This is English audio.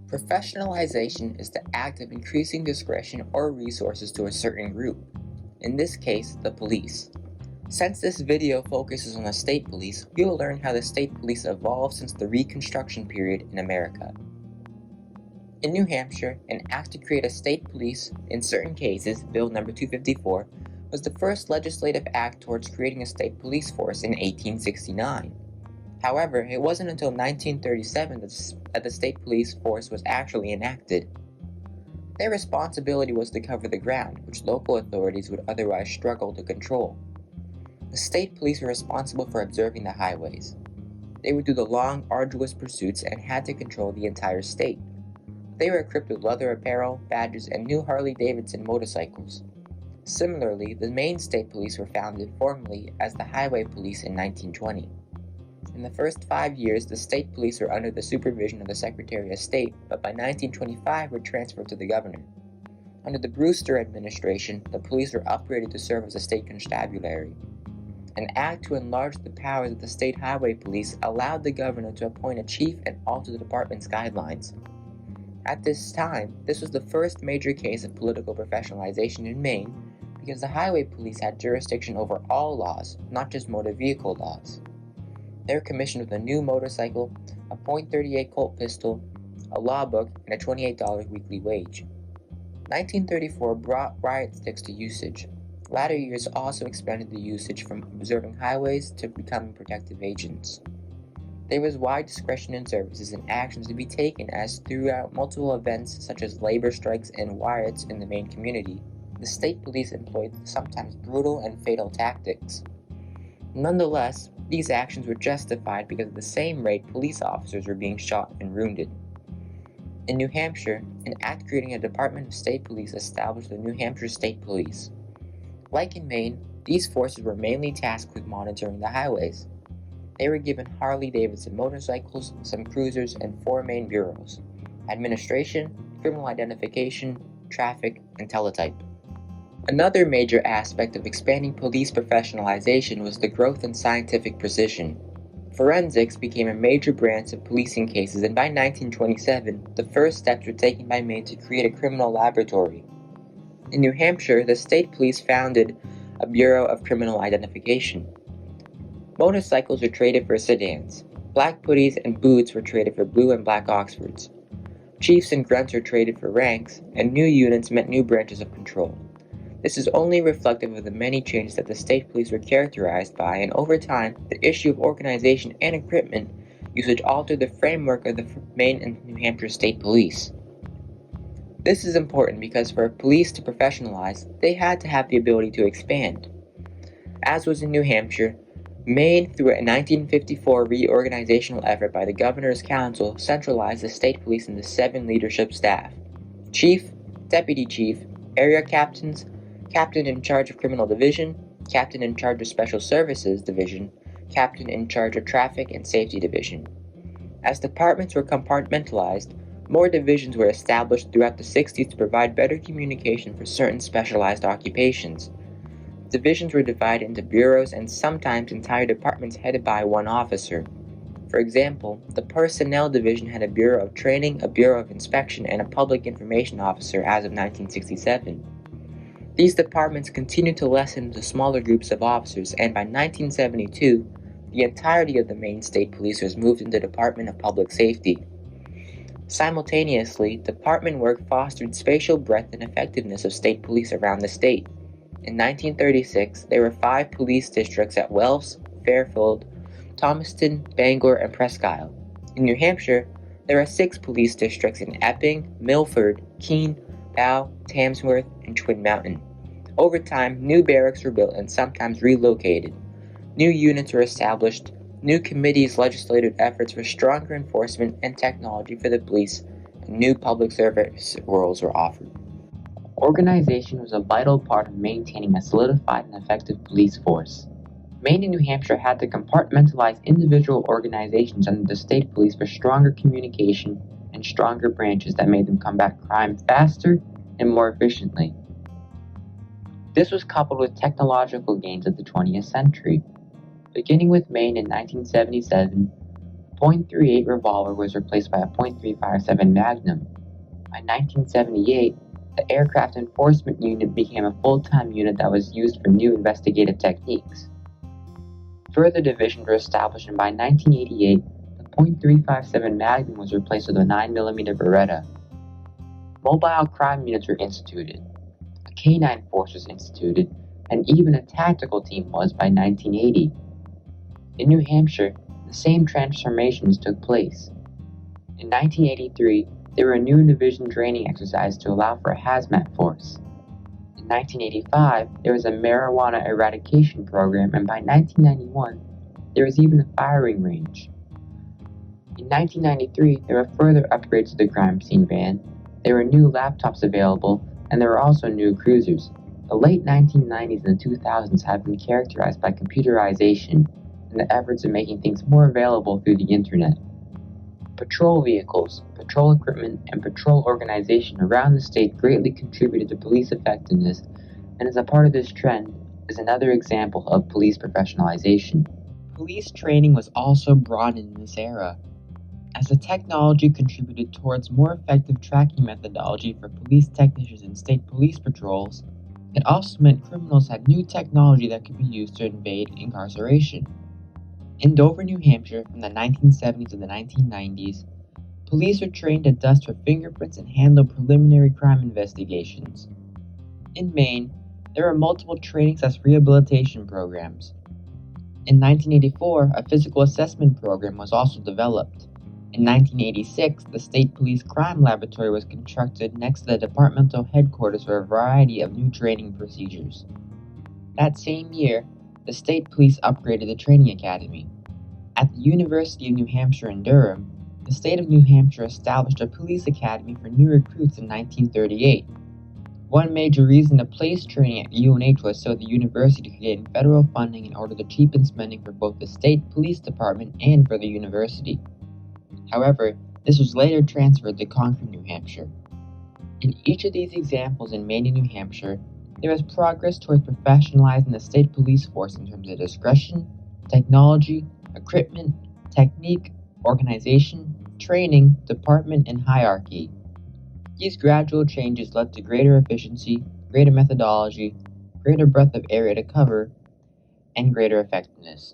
Professionalization is the act of increasing discretion or resources to a certain group, in this case, the police. Since this video focuses on the state police, we will learn how the state police evolved since the Reconstruction period in America. In New Hampshire, an act to create a state police, in certain cases, Bill No. 254, was the first legislative act towards creating a state police force in 1869. However, it wasn't until 1937 that the state police force was actually enacted. Their responsibility was to cover the ground, which local authorities would otherwise struggle to control. The state police were responsible for observing the highways. They would do the long, arduous pursuits and had to control the entire state. They were equipped with leather apparel, badges, and new Harley-Davidson motorcycles. Similarly, the Maine State Police were founded formally as the Highway Police in 1920. In the first 5 years, the state police were under the supervision of the Secretary of State, but by 1925 were transferred to the governor. Under the Brewster administration, the police were upgraded to serve as a state constabulary. An act to enlarge the powers of the state highway police allowed the governor to appoint a chief and alter the department's guidelines. At this time, this was the first major case of political professionalization in Maine because the highway police had jurisdiction over all laws, not just motor vehicle laws. They were commissioned with a new motorcycle, a .38 Colt pistol, a law book, and a $28 weekly wage. 1934 brought riot sticks to usage. Latter years also expanded the usage from observing highways to becoming protective agents. There was wide discretion in services and actions to be taken as throughout multiple events such as labor strikes and riots in the Maine community, the state police employed sometimes brutal and fatal tactics. Nonetheless, these actions were justified because at the same rate police officers were being shot and wounded. In New Hampshire, an act creating a Department of State Police established the New Hampshire State Police. Like in Maine, these forces were mainly tasked with monitoring the highways. They were given Harley-Davidson motorcycles, some cruisers, and 4 main bureaus: administration, criminal identification, traffic, and teletype. Another major aspect of expanding police professionalization was the growth in scientific precision. Forensics became a major branch of policing cases, and by 1927, the first steps were taken by Maine to create a criminal laboratory. In New Hampshire, the state police founded a Bureau of Criminal Identification. Motorcycles were traded for sedans. Black puttees and boots were traded for blue and black Oxfords. Chiefs and grunts were traded for ranks, and new units meant new branches of control. This is only reflective of the many changes that the state police were characterized by, and over time, the issue of organization and equipment usage altered the framework of the Maine and New Hampshire state police. This is important because for police to professionalize, they had to have the ability to expand. As was in New Hampshire, Maine, through a 1954 reorganizational effort by the Governor's Council, centralized the state police into 7 leadership staff: chief, deputy chief, area captains, captain in charge of criminal division, captain in charge of special services division, captain in charge of traffic and safety division. As departments were compartmentalized, more divisions were established throughout the 60s to provide better communication for certain specialized occupations. Divisions were divided into bureaus and sometimes entire departments headed by one officer. For example, the Personnel Division had a Bureau of Training, a Bureau of Inspection, and a Public Information Officer as of 1967. These departments continued to lessen into smaller groups of officers, and by 1972, the entirety of the Maine State Police was moved into the Department of Public Safety. Simultaneously, department work fostered spatial breadth and effectiveness of state police around the state. In 1936, there were 5 police districts at Wells, Fairfield, Thomaston, Bangor, and Presque Isle. In New Hampshire, there are 6 police districts in Epping, Milford, Keene, Bow, Tamsworth, and Twin Mountain. Over time, new barracks were built and sometimes relocated. New units were established. New committees' legislative efforts for stronger enforcement and technology for the police, and new public service roles were offered. Organization was a vital part of maintaining a solidified and effective police force. Maine and New Hampshire had to compartmentalize individual organizations under the state police for stronger communication and stronger branches that made them combat crime faster and more efficiently. This was coupled with technological gains of the 20th century. Beginning with Maine in 1977, .38 revolver was replaced by a .357 Magnum. By 1978, the Aircraft Enforcement Unit became a full-time unit that was used for new investigative techniques. Further divisions were established, and by 1988, the .357 Magnum was replaced with a 9mm Beretta. Mobile crime units were instituted, a canine force was instituted, and even a tactical team was by 1980. In New Hampshire, the same transformations took place. In 1983, there were a new division training exercise to allow for a hazmat force. In 1985, there was a marijuana eradication program, and by 1991, there was even a firing range. In 1993, there were further upgrades to the crime scene van. There were new laptops available, and there were also new cruisers. The late 1990s and the 2000s have been characterized by computerization and the efforts of making things more available through the internet. Patrol vehicles, patrol equipment, and patrol organization around the state greatly contributed to police effectiveness, and as a part of this trend is another example of police professionalization. Police training was also broadened in this era, as the technology contributed towards more effective tracking methodology for police technicians and state police patrols. It also meant criminals had new technology that could be used to evade incarceration. In Dover, New Hampshire, from the 1970s to the 1990s, police were trained to dust for fingerprints and handle preliminary crime investigations. In Maine, there were multiple training/rehabilitation programs. In 1984, a physical assessment program was also developed. In 1986, the State Police Crime Laboratory was constructed next to the departmental headquarters for a variety of new training procedures. That same year, the state police upgraded the training academy. At the University of New Hampshire in Durham, the state of New Hampshire established a police academy for new recruits in 1938. One major reason to place training at UNH was so the university could gain federal funding in order to cheapen spending for both the state police department and for the university. However, this was later transferred to Concord, New Hampshire. In each of these examples in Maine and New Hampshire, there was progress towards professionalizing the state police force in terms of discretion, technology, equipment, technique, organization, training, department, and hierarchy. These gradual changes led to greater efficiency, greater methodology, greater breadth of area to cover, and greater effectiveness.